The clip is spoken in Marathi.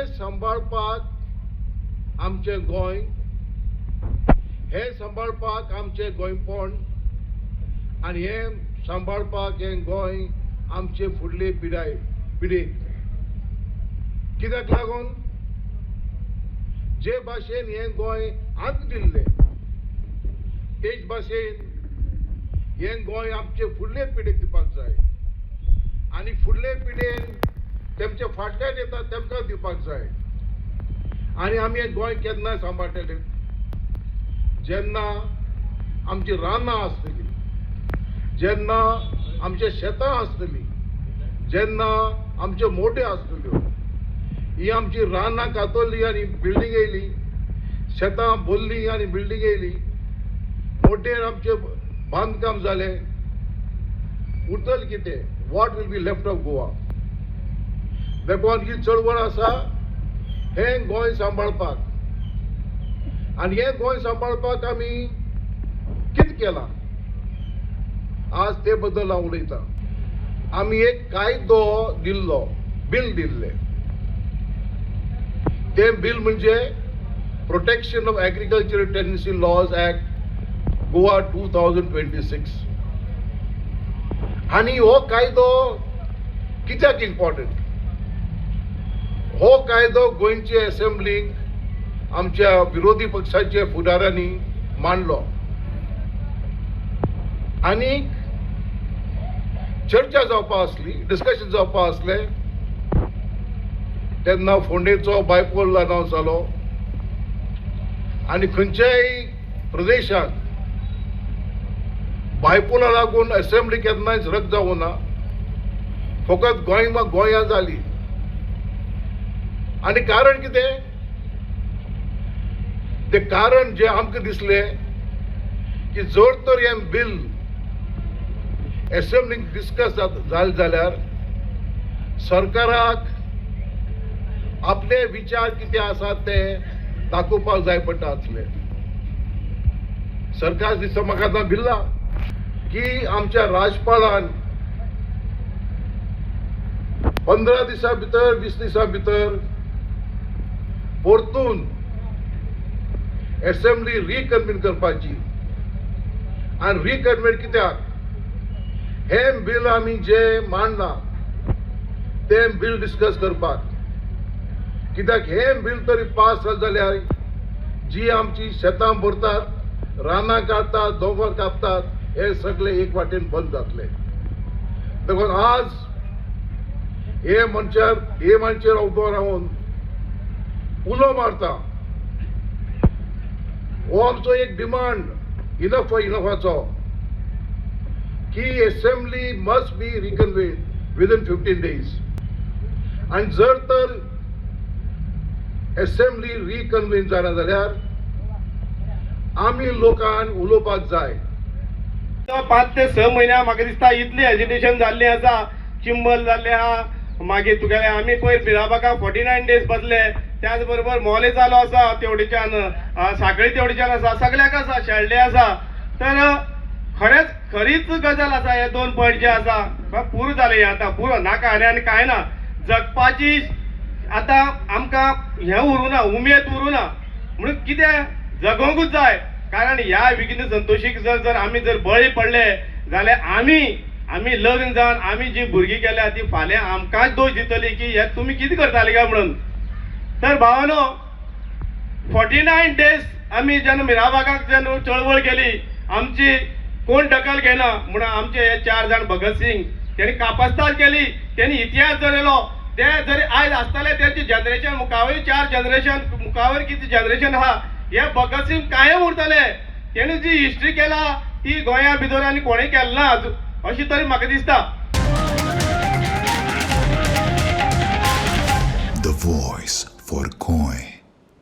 सांबाळपाक आमचें गोंय, हे सांबाळपाक आमचें गोंयपण, आनी हे सांबाळपाक हें गोंय आमचे फुडले पिढेक. कित्याक लागून जे भाशेन हें गोंय आमकां दिल्लें तेच भाशेन हें गोंय आमचे फुडले पिढेक दिवपाक जाय, आनी फुडले पिढेन तेमचे फाटल्यान येता तेमकां दिवपाक जाय. आनी आमी हें गोंय केन्ना सांबाळटले? जेन्ना आमची रानां आसतलीं, जेन्ना आमचे शेतां आसतलीं, जेन्ना आमच्यो मोट्यो आसतल्यो. ही आमची रानां कातरलीं आनी बिल्डींग येयली, शेतां भरलीं आनी बिल्डींग येयली, मोटेर आमचें बांदकाम जालें, उरतलें कितें? What will be left of Goa? देखून ही चळवळ आसा हें गोंय सांबाळपाक. आनी हें गोंय सांबाळपाक आमी कितें केलां आज ते बद्दल हांव उलयतां. आमी एक कायदो दिल्लो, बील दिल्लें. तें बील म्हणजे protection of agricultural tenancy laws act Goa 2026. आनी हो कायदो कित्याक इम्पॉर्टंट? हो कायदो गोंयचे असेंब्लीक आमच्या विरोधी पक्षाच्या फुडाऱ्यांनी मांडलो आनी चर्चा जावपा आसली, डिस्कशन जावपा आसलें. तेन्ना फोंडेचो बायपोल अनावन्स जालो आनी खंयच्याय प्रदेशांत बायपोला लागून असेंब्ली केन्नाच रद्द जावं ना, फकत गोंयां जाली. आनी कारण कितें? ते कारण जे आमकां दिसलें की जर तर हें बील असेंब्लीक डिस्कस जालें जाल्यार सरकाराक आपले विचार कितें आसात ते दाखोवपाक जाय पडटा आसले. सरकार दिसता म्हाका आतां भिल्ला की आमच्या राजपालान 15 दिसां भितर 20 दिसां भितर परतून असेंब्ली रिकन्व्हीन करपाची. आनी रिकन्व्हीन कित्याक? हें बील आमी जे मांडलां तें बील डिस्कस करपाक. कित्याक हें बील तरी पास जालें जाल्यार जी आमची शेतां भरतात, रानां काडटात, दोंगर कापतात, हे सगळे एक वाटेन बंद जातले. देखून आज हे मनशार उबो रावन उलो मारता. हो आमचो एक डिमांड इनफाचो की assembly must be reconvene within 15 days. आनी जर तर असेंब्ली रिकन्व्हीन जाना जाल्यार आमी लोकांक उलोवपाक जाय. 5 ते 6 म्हयन्या म्हाका दिसता इतली एजिटेशन जाल्ली आसा, चिंबल जाल्ले आहा. मागीर तुगेले आमी पयर बिराबाका 49 days बसले. त्याच बरोबर मोले चालू आसा तेवडेच्यान, साखळी तेवडेच्यान आसा, सगळ्याक आसा, शेळडे आसा. तर खरीच गजाल आसा हे 2 पॉयंट जे आसा. पुरो जालें आतां, पुरो नाका आनी कांय ना. जगपाची आतां आमकां हें उरूना, उमेद उरूना. म्हणून कितें जगोंकूच जाय. कारण ह्या विघ्न संतोशीक जर आमी बळी पडले जाल्यार आमी लग्न जावन आमी जी भुरगीं केल्या ती फाल्यां आमकांच दोश दितली की हे तुमी कितें करताले काय म्हणून. तर भावानो, 49 days आमी जेन्ना मिराबागाक जेन्ना चळवळ केली, आमची कोण दखल घेना म्हणून आमचे हे 4 जाण भगत सिंग त्यांनी कापास्ताद केली. त्यांनी इतिहास जरयलो. ते जरी आयज आसतले त्यांची जनरेशन मुखावरी 4 जनरेशन मुखावर किती जनरेशन आहा, हे भगत सिंग कायम उरतले. त्यांनी जी हिस्ट्री केला ती गोंया भितर आनी कोणें केली ना अशी तरी म्हाका दिसता. The voice for Goy.